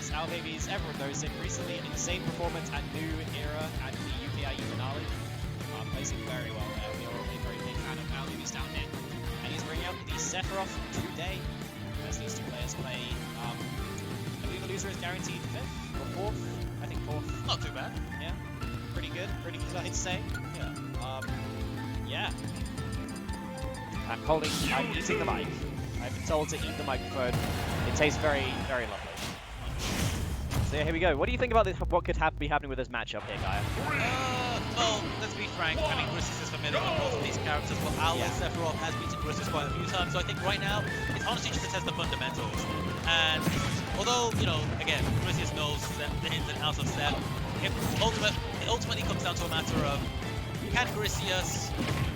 as OwlBBs, everyone knows him, recently an insane performance at New Era at the UKIU finale. Placing very well there. We are all a very big fan of OwlBBs down here. And he's bringing up the Sephiroth today, as these two players play. I believe the loser is guaranteed 5th or 4th. I think 4th. Not too bad. Yeah, pretty good, I'd say. Yeah. I'm eating the mic. I've been told to eat the microphone. It tastes very, very lovely. So yeah, here we go. What do you think about this? What could be happening with this matchup here, Gaia? Well, let's be frank. I mean, Griseous is familiar with both of these characters, but Owl and Sephiroth has beaten Griseous quite a few times. So I think right now, it's honestly just to test the fundamentals. And although, you know, again, Griseous knows the ins and outs of Sep, it ultimately comes down to a matter of, can Griseous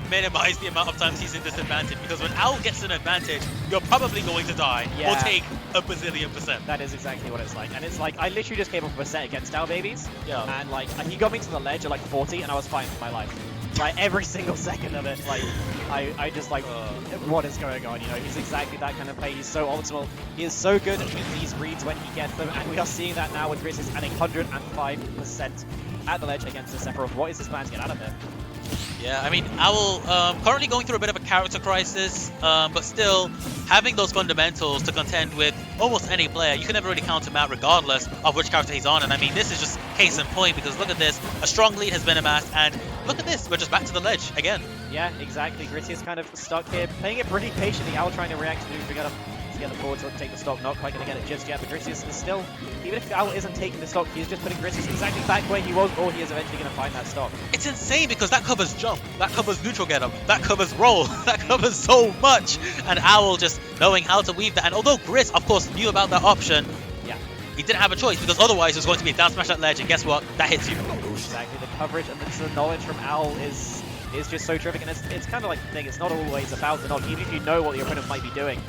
minimize the amount of times he's in disadvantage? Because when Owl gets an advantage, you're probably going to die or take a bazillion %. That is exactly what it's like. And it's like, I literally just came up with a set against OwlBBs. Yeah. And like, he got me to the ledge at like 40 and I was fine with my life. Like every single second of it, like, I just like, what is going on? You know, he's exactly that kind of play. He's so ultimate. He is so good with these reads when he gets them. And we are seeing that now with Griseous at 105% at the ledge against the Sephiroth. What is his plan to get out of it? Yeah, I mean, Owl currently going through a bit of a character crisis, but still having those fundamentals to contend with almost any player. You can never really count him out regardless of which character he's on, and I mean, this is just case in point, because look at this, a strong lead has been amassed, and look at this, we're just back to the ledge again. Yeah, exactly. Griseous kind of stuck here, playing it pretty patiently. Owl trying to react to get the forward to take the stock, not quite going to get it just yet, but Griseous is still, even if Owl isn't taking the stock, he's just putting Griseous exactly back where he was, or he is eventually going to find that stock. It's insane because that covers jump, that covers neutral get up, that covers roll, that covers so much, and Owl just knowing how to weave that, and although Gris, of course, knew about that option, he didn't have a choice, because otherwise it was going to be a down smash at ledge, and guess what? That hits you. Exactly, the coverage and the knowledge from Owl is just so terrific, and it's kind of like the thing, it's not always about the knowledge, even if you know what your opponent might be doing.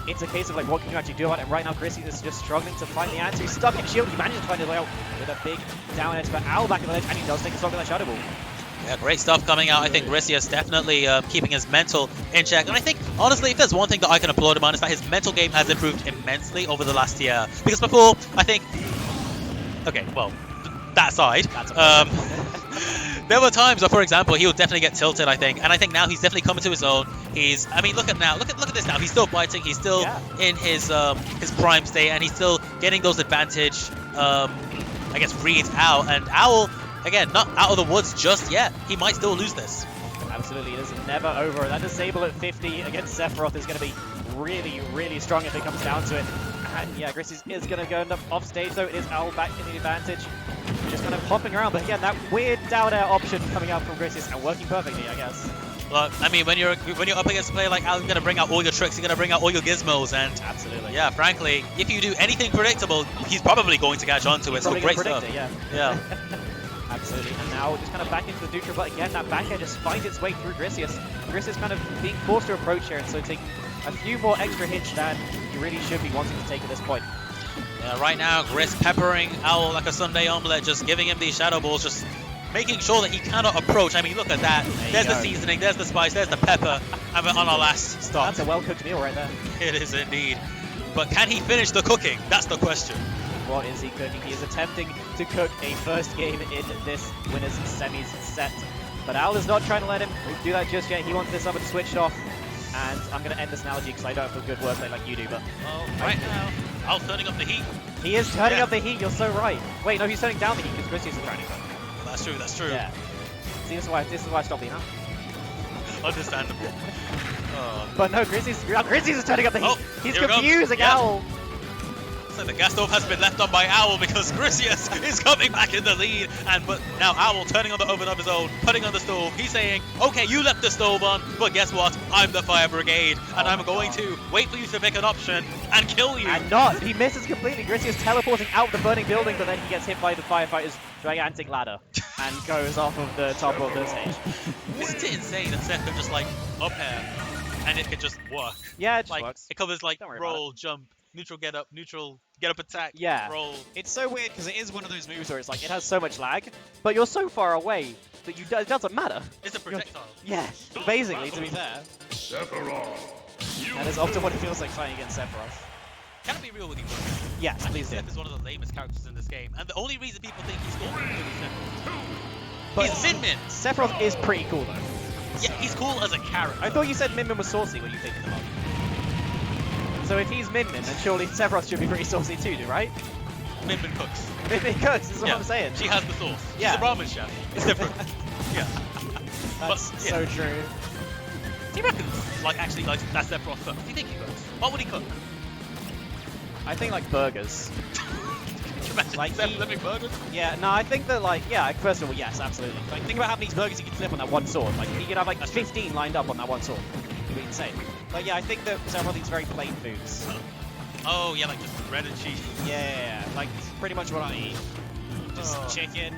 It's a case of like, what can you actually do about it? And right now, Griseous is just struggling to find the answer. He's stuck in shield. He manages to find his way out with a big down edge, but Owl back in the ledge, and he does take a stock with that Shadow Ball. Yeah, great stuff coming out. I think Griseous definitely keeping his mental in check. And I think, honestly, if there's one thing that I can applaud him on, is that his mental game has improved immensely over the last year. Because before, I think... Okay, well, that aside. There were times where, for example, he would definitely get tilted, I think. And I think now he's definitely coming to his own. I mean, look at this now. He's still biting. He's still in his prime state. And he's still getting those advantage, I guess, reads out. And Owl, again, not out of the woods just yet. He might still lose this. Absolutely. It is never over. That disable at 50 against Sephiroth is going to be really, really strong if it comes down to it. And yeah, Griseous is going to go off stage, though. It is Owl back in the advantage. Just kind of hopping around, but again, that weird down air option coming out from Griseous and working perfectly, I guess. Look, I mean, when you're up against a player like Owl, you're going to bring out all your tricks, you're going to bring out all your gizmos, and absolutely, yeah, frankly, if you do anything predictable, he's probably going to catch on to it. So great stuff. Yeah. Absolutely, and now just kind of back into the neutral, but again, that back air just finds its way through Griseous. Griseous kind of being forced to approach here, and so taking a few more extra hits than you really should be wanting to take at this point. Yeah, right now, Gris peppering Owl like a Sunday omelette, just giving him these shadow balls, just making sure that he cannot approach. I mean, look at that. There's the seasoning, there's the spice, there's the pepper, and we're on our last stop. That's a well-cooked meal right there. It is indeed. But can he finish the cooking? That's the question. What is he cooking? He is attempting to cook a first game in this winners semis set. But Owl is not trying to let him do that just yet. He wants this oven switched off. And I'm going to end this analogy because I don't have a good wordplay like you do, but... Oh, right now, Owl's turning up the heat. He is turning up the heat, you're so right. Wait, no, he's turning down the heat because Griseous is turning up. That's true, that's true. Yeah. See, this is why I stopped being up. Understandable. But no, Griseous is turning up the heat. Oh, he's confusing Owl. So the gas stove has been left on by Owl because Griseous is coming back in the lead. But now Owl turning on the oven of his own, putting on the stove. He's saying, okay, you left the stove on, but guess what? I'm the fire brigade, and I'm going to wait for you to pick an option and kill you. And not. He misses completely. Griseous teleporting out of the burning building, but then he gets hit by the firefighter's gigantic ladder and goes off of the top of the stage. Isn't it insane that Seth can just like up air and it can just work? Yeah, it just works. It covers like roll, jump, neutral get up attack, roll. It's so weird because it is one of those moves where it's like it has so much lag, but you're so far away that it doesn't matter. It's a projectile. Yeah, basically, to be fair. Sephiroth. That is often what it feels like fighting against Sephiroth. Can I be real with you? Yes, please do. Seth is one of the lamest characters in this game, and the only reason people think he's cool is because he's Seth. But He's Min Min. Sephiroth is pretty cool though. Yeah, he's cool as a character. I thought you said Min Min was saucy when you thinking about it. So if he's Min Min, then surely Sephiroth should be pretty saucy too, right? Min Min cooks. Min Min cooks, this is what I'm saying. She has the sauce. Yeah. She's a ramen chef. It's different. Yeah. That's But, yeah. so true. Do you reckon, like, actually, like, that's Sephiroth cook? What do you think he cooks? What would he cook? I think like burgers. Can you imagine Like, Seth flipping burgers? Yeah, no, I think that like, yeah, first of all, yes, absolutely. Like, think about how many burgers you could flip on that one sword. Like, you could have like 15 lined up on that one sword. It'd be insane. But yeah, I think that Sephiroth eats very plain foods. Oh, yeah, like just bread and cheese. Yeah, like pretty much what I eat. Just Oh. chicken,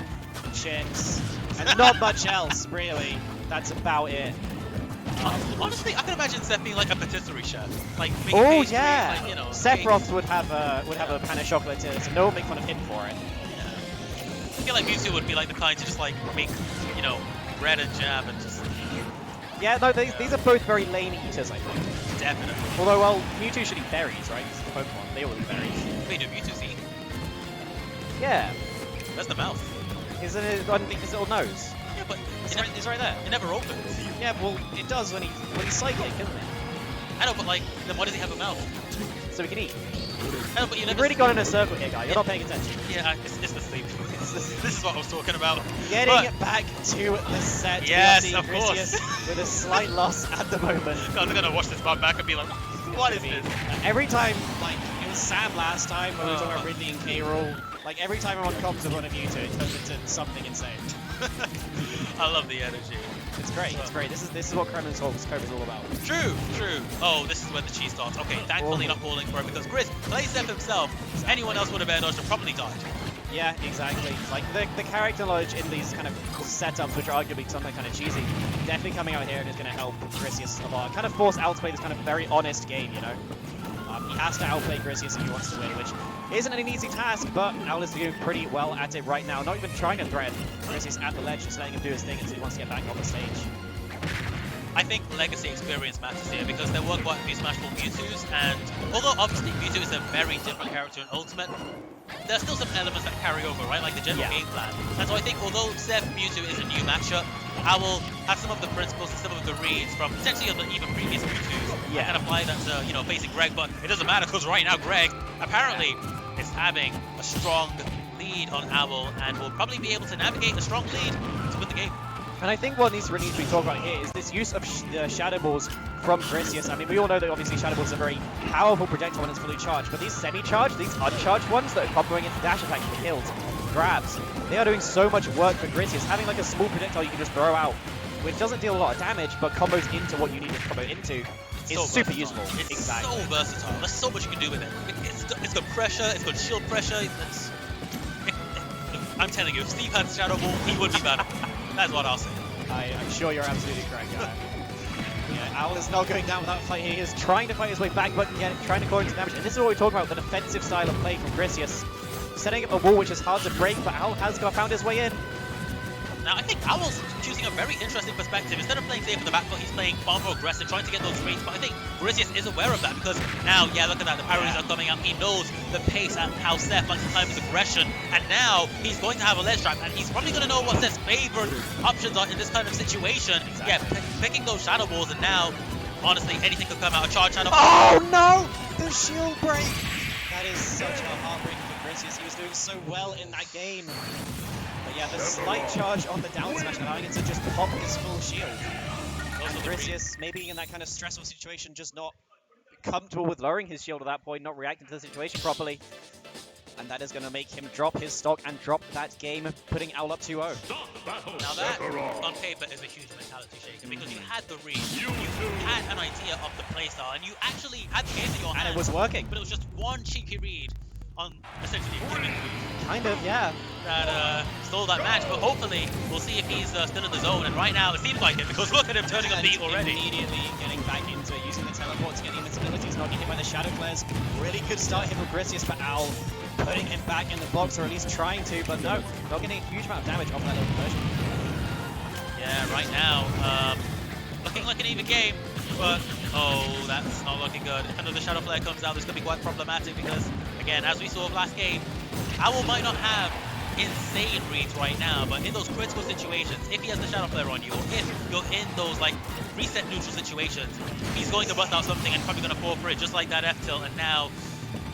chicks, and not much else, really. That's about it. Honestly, I can imagine Seth being like a patisserie chef. Like, making Oh pastries, yeah, like, you know, Sephiroth cakes. would have a pan of chocolate too, so no one make fun of him for it. Yeah. I feel like Mewtwo would be like the kind to just like make, you know, bread and jam and just Yeah, no, these are both very lame eaters, I think. definitely. Although, well, Mewtwo should eat berries, right? It's the Pokemon, they all eat berries. Wait, do Mewtwo's eat? Yeah, That's the mouth. isn't it underneath his little nose? Yeah, but It's right there. it never opens. Yeah, well, it does when he's cycling, doesn't it? I know, but like, then why does he have a mouth? So he can eat. I know, but you You've never. really gone in a circle here, guy. You're not paying attention. Yeah, it's the sleep. This is what I was talking about. Getting But- back to the set. Yes, we see of course. Griseous with a slight loss at the moment. God, they're gonna watch this part back and be like, what is this? Every time, like, it was Sam last time when we were talking about Oh. Ridley and K-Rool. Like, every time everyone comes with one of Mewtwo, it turns into something insane. I love the energy. It's great, it's great. This is what Kremling's Kove is all about. True, true. Oh, this is where the cheese starts. Okay, thankfully not falling for it because Gris plays Seth himself. Anyone else would have air dodged and probably died. Yeah, exactly. Like, the character knowledge in these kind of setups, which are arguably something kind of cheesy, definitely coming out here and is going to help Griseous a lot. Kind of force Owl to play this kind of very honest game, you know? He has to outplay Griseous if he wants to win, which isn't an easy task, but Owl is doing pretty well at it right now. Not even trying to threaten Griseous at the ledge, just letting him do his thing until he wants to get back on the stage. I think legacy experience matters here because there were quite a few Smash 4 Mewtwo's, and although obviously Mewtwo is a very different character in Ultimate, there are still some elements that carry over, right? Like the general game plan. And so I think although Seth Mewtwo is a new matchup, Owl has some of the principles and some of the reads from potentially other even previous Mewtwo's. Yeah. And apply that to, you know, facing Greg, but it doesn't matter because right now Greg apparently is having a strong lead on Owl and will probably be able to navigate a strong lead to win the game. And I think what really needs to be talked about here is this use of Shadow Balls from Griseous. I mean, we all know that obviously Shadow Balls are very powerful projectile when it's fully charged, but these semi-charged, these uncharged ones that are comboing into dash attacks for kills, grabs, they are doing so much work for Griseous. Having like a small projectile you can just throw out, which doesn't deal a lot of damage, but combos into what you need it to combo into, is So super versatile. useful. It's Exactly. so versatile. There's so much you can do with it. It's got pressure, it's got shield pressure. I'm telling you, if Steve had Shadow Ball, he would be better. That's what I'll say. I'm sure you're absolutely correct, guy. Yeah, Owl is not going down without a fight. He is trying to fight his way back, but yet trying to go into damage. And this is what we're talking about, the defensive style of play from Griseous. Setting up a wall which is hard to break, but Owl has found his way in. Now, I think Owl's choosing a very interesting perspective. Instead of playing safe in the back foot, he's playing far more aggressive, trying to get those rates. But I think Griseous is aware of that because now, yeah, look at that. The parries are coming out. He knows the pace and how Seth likes to time his aggression. And now he's going to have a ledge trap, and he's probably going to know what Seth's favorite options are in this kind of situation. Exactly. Yeah, picking those Shadow Balls, and now, honestly, anything could come out. A charge Shadow. Oh no! The shield break! That is such a heartbreak for Griseous. He was doing so well in that game. But yeah, the slight charge on the down smash allowing it to just pop his full shield. And Griseous, maybe in that kind of stressful situation, just not comfortable with lowering his shield at that point, not reacting to the situation properly. And that is going to make him drop his stock and drop that game, putting Owl up 2-0. Now that, on paper, is a huge mentality shaker because you had the read, you had an idea of the playstyle, and you actually had the game in your hands. And it was working. But it was just one cheeky read on essentially a gimmick Kind of, yeah. that stole that match. But hopefully, we'll see if he's still in the zone. And right now, it seems like it because look at him turning up the already. Immediately getting back into it, using the teleport to get the invincibility. He's not getting hit by the Shadow Flares. Really good start here from Griseous, but Owl putting him back in the box, or at least trying to, but no, not getting a huge amount of damage off that little conversion. Yeah, right now, looking like an even game, but Oh, that's not looking good. If another Shadow Flare comes out, this could be quite problematic because, again, as we saw last game, Owl might not have insane reads right now, but in those critical situations, if he has the Shadow Flare on you, or if you're in those like reset neutral situations, he's going to bust out something and probably going to fall for it, just like that F tilt. And now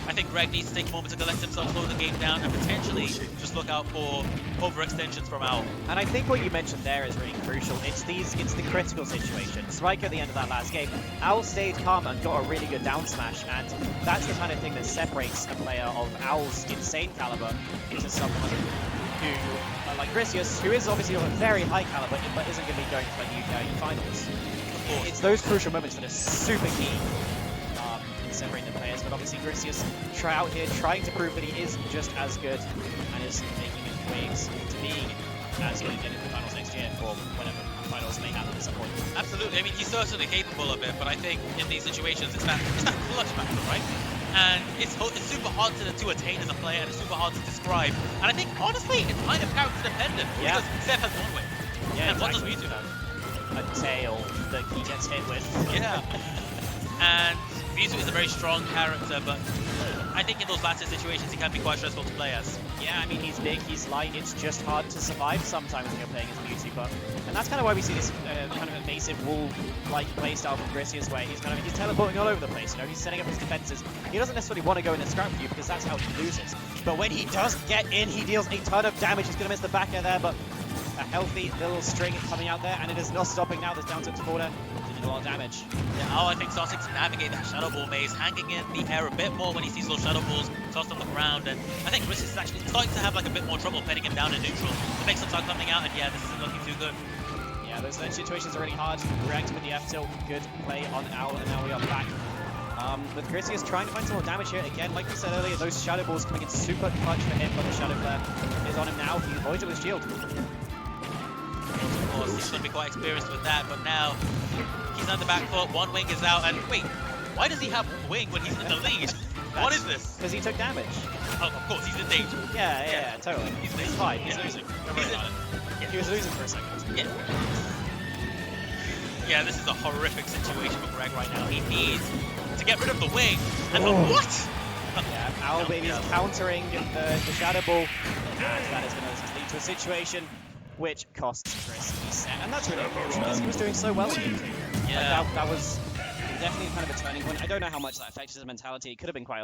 I think Greg needs to take a moment to collect himself, slow the game down, and potentially just look out for overextensions from Owl. And I think what you mentioned there is really crucial. It's the critical situations. Right at the end of that last game, Owl stayed calm and got a really good down smash, and that's the kind of thing that separates a player of Owl's insane caliber into someone who, like Griseous, who is obviously of a very high caliber, but isn't going to be going to the UK finals. It's those crucial moments that are super key. Separating the players, but obviously Griseous out here trying to prove that he is just as good and is making his waves to being as good again in the finals next year, or whenever finals may happen at some point. Absolutely, I mean he's certainly capable of it, but I think in these situations it's that clutch factor, right? And it's super hard to attain as a player, and it's super hard to describe. And I think honestly it's kind of character dependent, because Seth has one way. Yeah, and exactly. What does Mewtwo have? A tail that he gets hit with. Yeah. And Mewtwo is a very strong character, but I think in those latter situations he can be quite stressful to play as. Yeah, I mean he's big, he's light, it's just hard to survive sometimes when you're playing as Mewtwo, and that's kind of why we see this kind of evasive wall-like playstyle from Griseous, where he's teleporting all over the place, you know, he's setting up his defenses. He doesn't necessarily want to go in and scrap with you because that's how he loses. But when he does get in, he deals a ton of damage. He's going to miss the back air there, but a healthy little string coming out there, and it is not stopping now. There's down tilt to border, doing a lot of damage. Yeah, I think starting to navigate that Shadow Ball maze, hanging in the air a bit more when he sees those Shadow Balls tossed on the ground, and I think Griseous is actually starting to have like a bit more trouble petting him down in neutral. The mix-ups are coming out, and yeah, this isn't looking too good. Yeah, those situations are really hard. React with the F tilt, good play on Owl, and now we are back. With Griseous trying to find some more damage here. Again, like we said earlier, those Shadow Balls coming in super clutch for him, but the Shadow Flare is on him now. He avoids it with shield. Of course, he's going to be quite experienced with that, but now he's on the back foot, one wing is out, and wait, why does he have wing when he's in the lead? What is this? Because he took damage. Oh, of course, he's in danger. Yeah, totally. He's fine, he's losing. He was losing for a second. Yeah, this is a horrific situation for Greg right now. He needs to get rid of the wing, and what? Yeah, OwlBBs countering the Shadow Ball, and that is going to lead to a situation which costs Griseous. And that's really unfortunate because he was doing so well in it. Yeah. Like that was definitely kind of a turning point. I don't know how much that affected his mentality. It could have been quite a